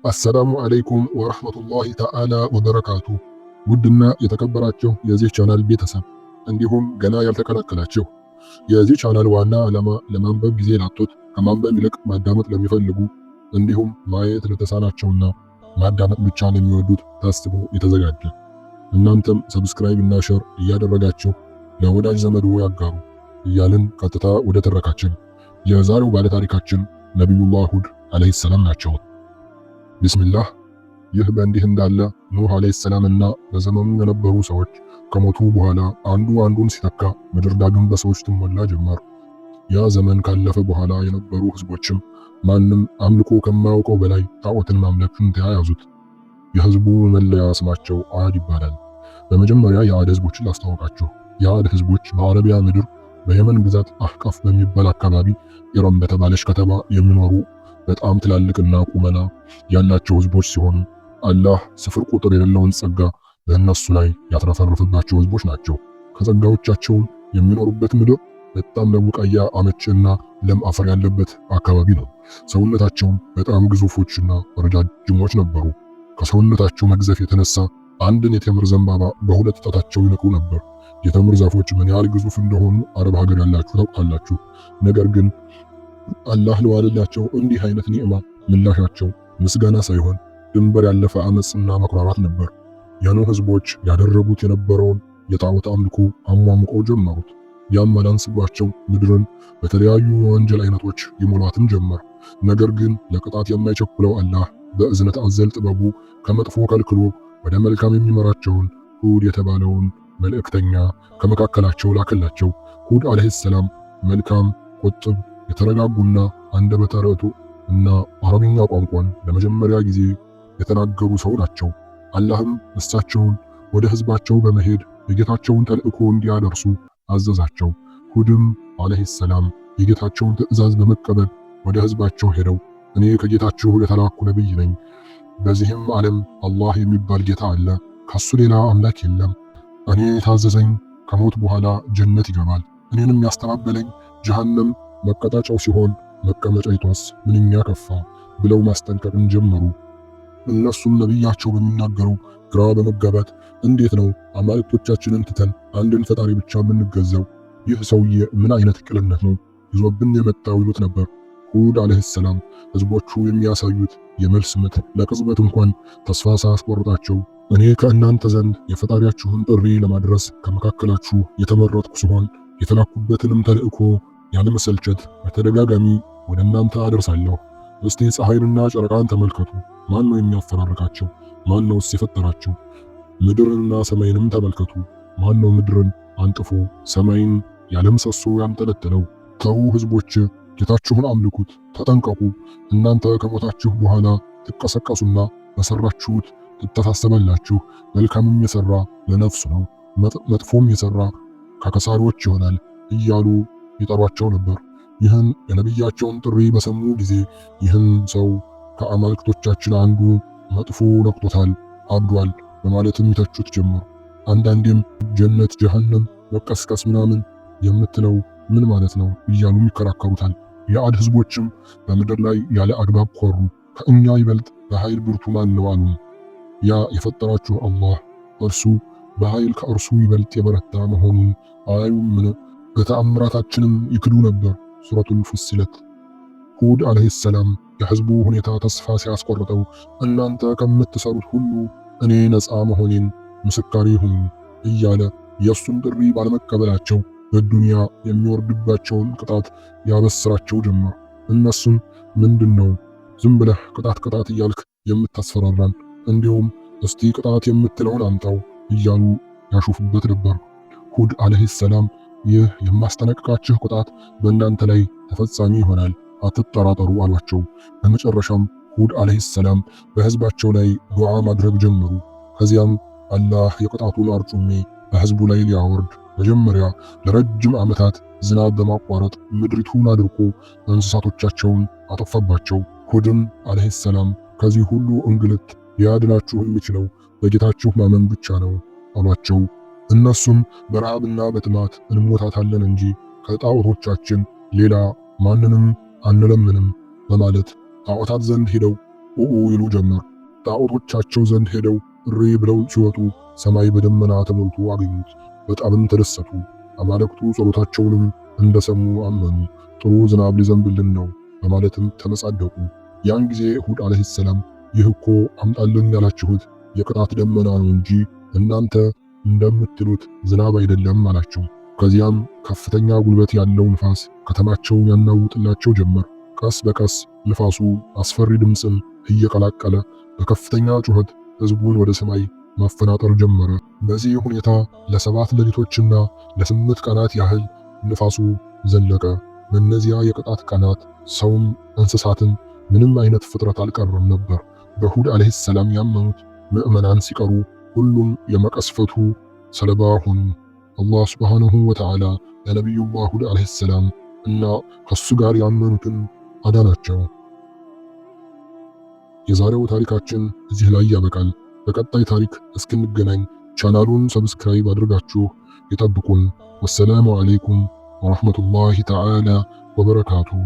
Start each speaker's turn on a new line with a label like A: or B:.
A: አሰላሙ አለይኩም ወረህመቱላሂ ተዓላ ወበረካቱ። ውድና የተከበራችሁ የዚህ ቻናል ቤተሰብ እንዲሁም ገና ያልተቀላቀላችሁ የዚህ ቻናል ዋና ዓላማ ለማንበብ ጊዜ ላጡት ከማንበብ ይልቅ ማዳመጥ ለሚፈልጉ እንዲሁም ማየት ለተሳናቸውና ማዳመጥ ብቻ ለሚወዱት ታስቦ የተዘጋጀ። እናንተም ሰብስክራይብ እና ሼር እያደረጋችሁ ለወዳጅ ዘመዱ ያጋሩ እያልን ቀጥታ ወደ ተረካችን። የዛሬው ባለታሪካችን ነቢዩላህ ሁድ አለይሂ ሰላም ናቸው። ቢስሚላህ። ይህ በእንዲህ እንዳለ ኑህ አለይሂ ሰላምና በዘመኑ የነበሩ ሰዎች ከሞቱ በኋላ አንዱ አንዱን ሲተካ ምድር ዳግም በሰዎች ትሞላ ጀመር። ያ ዘመን ካለፈ በኋላ የነበሩ ህዝቦችም ማንም አምልኮ ከማያውቀው በላይ ጣዖትን ማምለክን ተያያዙት። የህዝቡ መለያ ስማቸው አድ ይባላል። በመጀመሪያ የአድ ህዝቦችን ላስተዋውቃችሁ። የአድ ህዝቦች በአረቢያ ምድር በየመን ግዛት አህቃፍ በሚባል አካባቢ ኢራም በተባለች ከተማ የሚኖሩ በጣም ትላልቅና ቁመና ያላቸው ህዝቦች ሲሆኑ አላህ ስፍር ቁጥር የሌለውን ጸጋ በእነሱ ላይ ያትረፈረፈባቸው ህዝቦች ናቸው። ከጸጋዎቻቸው የሚኖሩበት ምድር በጣም ለቡቃያ አመችና ለም አፈር ያለበት አካባቢ ነው። ሰውነታቸውም በጣም ግዙፎችና ረጃጅሞች ነበሩ። ከሰውነታቸው መግዘፍ የተነሳ አንድን የተምር ዘንባባ በሁለት ጣታቸው ይነቅሉ ነበር። የተምር ዛፎች ምን ያህል ግዙፍ እንደሆኑ አረብ ሀገር ያላችሁ ታውቃላችሁ። ነገር ግን አላህ ለዋለላቸው እንዲህ አይነት ኒዕማ ምላሻቸው ምስጋና ሳይሆን ድንበር ያለፈ አመጽና መኩራራት ነበር። የኑህ ህዝቦች ያደረጉት የነበረውን የጣዖት አምልኮ አሟሙቀው ጀመሩት። ያም አላንስባቸው ምድርን በተለያዩ የወንጀል አይነቶች ይሞሏትን ጀመር። ነገር ግን ለቅጣት የማይቸኩለው አላህ በእዝነት አዘል ጥበቡ ከመጥፎ ከልክሎ ወደ መልካም የሚመራቸውን ሁድ የተባለውን መልእክተኛ ከመካከላቸው ላከላቸው። ሁድ አለይሂ ሰላም መልካም፣ ቁጥብ፣ የተረጋጉና አንደበተ ርቱዕ እና አረብኛ ቋንቋን ለመጀመሪያ ጊዜ የተናገሩ ሰው ናቸው። አላህም እሳቸውን ወደ ህዝባቸው በመሄድ የጌታቸውን ተልእኮ እንዲያደርሱ አዘዛቸው። ሁድም አለይሂ ሰላም የጌታቸውን ትዕዛዝ በመቀበል ወደ ህዝባቸው ሄደው እኔ ከጌታችሁ የተላኩ ነብይ ነኝ። በዚህም ዓለም አላህ የሚባል ጌታ አለ፣ ከሱ ሌላ አምላክ የለም። እኔ የታዘዘኝ ከሞት በኋላ ጀነት ይገባል፣ እኔንም ያስተባበለኝ ጀሃነም መቀጣጫው ሲሆን መቀመጫይቷስ ምንኛ ከፋ ብለው ማስጠንቀቅን ጀመሩ። እነሱም ነብያቸው በሚናገረው ግራ በመጋባት እንዴት ነው አማልክቶቻችንን ትተን አንድን ፈጣሪ ብቻ የምንገዛው? ይህ ሰውዬ ምን አይነት ቅልነት ነው ይዞብን የመጣው ይሉት ነበር። ሁድ አለይሂ ሰላም ህዝቦቹ የሚያሳዩት የመልስ ምት ለቅጽበት እንኳን ተስፋ ሳያስቆርጣቸው እኔ ከእናንተ ዘንድ የፈጣሪያችሁን ጥሪ ለማድረስ ከመካከላችሁ የተመረጥኩ ሲሆን የተላኩበትንም ተልእኮ ያለመሰልቸት በተደጋጋሚ ወደ እናንተ አደርሳለሁ። እስቲ ፀሐይንና ጨረቃን ተመልከቱ። ማን ነው የሚያፈራርቃቸው? ማን ነውስ የፈጠራቸው? ምድርንና ሰማይንም ተመልከቱ። ማን ነው ምድርን አንጥፎ ሰማይን ያለምሰሶ ያንጠለጠለው? ተው ህዝቦች፣ ጌታችሁን አምልኩት፣ ተጠንቀቁ። እናንተ ከሞታችሁ በኋላ ትቀሰቀሱና በሰራችሁት ትተሳሰባላችሁ። መልካምም የሰራ ለነፍሱ ነው፣ መጥፎም የሰራ ከከሳሪዎች ይሆናል እያሉ ይጠሯቸው ነበር። ይህን የነብያቸውን ጥሪ በሰሙ ጊዜ ይህን ሰው ከአማልክቶቻችን አንዱ መጥፎ ነቅቶታል፣ አብዷል በማለትም ይተቹት ጀመሩ። አንዳንዴም ጀነት፣ ጀሃነም፣ መቀስቀስ ምናምን የምትለው ምን ማለት ነው እያሉም ይከራከሩታል። የአድ ህዝቦችም በምድር ላይ ያለ አግባብ ኮሩ። ከእኛ ይበልጥ በኃይል ብርቱ ማን ነው አሉ። ያ የፈጠራችሁ አላህ እርሱ በኃይል ከእርሱ ይበልጥ የበረታ መሆኑን አያዩምን? በተአምራታችንም ይክዱ ነበር። ሱረቱል ፉሲለት። ሁድ አለይሂ ሰላም የህዝቡ ሁኔታ ተስፋ ሲያስቆርጠው እናንተ ከምትሰሩት ሁሉ እኔ ነፃ መሆኔን ምስካሪ ሁኑ እያለ የእሱን ጥሪ ባለመቀበላቸው በዱንያ የሚወርድባቸውን ቅጣት ያበስራቸው ጀመር። እነሱም ምንድነው ዝም ብለህ ቅጣት እያልክ የምታስፈራራን? እንዲሁም እስቲ ቅጣት የምትለውን አምጣው እያሉ ያሾፉበት ነበር። ሁድ አለይሂ ሰላም ይህ የማስጠነቅቃችሁ ቅጣት በእናንተ ላይ ተፈጻሚ ይሆናል፣ አትጠራጠሩ አሏቸው። በመጨረሻም ሁድ አለይሂ ሰላም በህዝባቸው ላይ ዱዓ ማድረግ ጀመሩ። ከዚያም አላህ የቅጣቱን አርጩሜ በህዝቡ ላይ ሊያወርድ መጀመሪያ ለረጅም ዓመታት ዝናብ በማቋረጥ ምድሪቱን አድርቆ እንስሳቶቻቸውን አጠፋባቸው። ሁድም አለይሂ ሰላም ከዚህ ሁሉ እንግልት ሊያድናችሁ የሚችለው በጌታችሁ ማመን ብቻ ነው አሏቸው። እነሱም በረሃብና በጥማት እንሞታታለን እንጂ ከጣዖቶቻችን ሌላ ማንንም አንለምንም በማለት ጣዖታት ዘንድ ሄደው ይሉ ጀመር። ጣዖቶቻቸው ዘንድ ሄደው እሪ ብለው ሲወጡ ሰማይ በደመና ተሞልቶ አገኙት። በጣምም ተደሰቱ። አማልክቱ ጸሎታቸውንም እንደሰሙ አመኑ። ጥሩ ዝናብ ሊዘንብልን ነው በማለትም ተመጻደቁ። ያን ጊዜ ሁድ አለይሂ ሰላም ይህ እኮ አምጣልን ያላችሁት የቅጣት ደመና ነው እንጂ እናንተ እንደምትሉት ዝናብ አይደለም አላቸው። ከዚያም ከፍተኛ ጉልበት ያለው ንፋስ ከተማቸውን ያናውጥላቸው ጀመር። ቀስ በቀስ ንፋሱ አስፈሪ ድምፅን እየቀላቀለ በከፍተኛ ጩኸት ህዝቡን ወደ ሰማይ ማፈናጠር ጀመረ። በዚህ ሁኔታ ለ7 ሌሊቶችና ለ8 ቀናት ያህል ንፋሱ ዘለቀ። በእነዚያ የቅጣት ቀናት ሰውም እንስሳትም ምንም አይነት ፍጥረት አልቀረም ነበር። በሁድ አለይሂ ሰላም ያመኑት ምዕመናን ሲቀሩ ሁሉም የመቀስፈቱ ሰለባ ሆኑ። አላህ ሱብሓነሁ ወተዓላ ለነቢዩላህ ሁድ አለይሂ ሰላም እና ከሱ ጋር ያመኑትን አዳናቸው። የዛሬው ታሪካችን እዚህ ላይ ያበቃል። በቀጣይ ታሪክ እስክንገናኝ ቻናሉን ሰብስክራይብ አድርጋችሁ ይጠብቁን። ወሰላሙ አለይኩም ወራህመቱላሂ ተዓላ ወበረካቱሁ።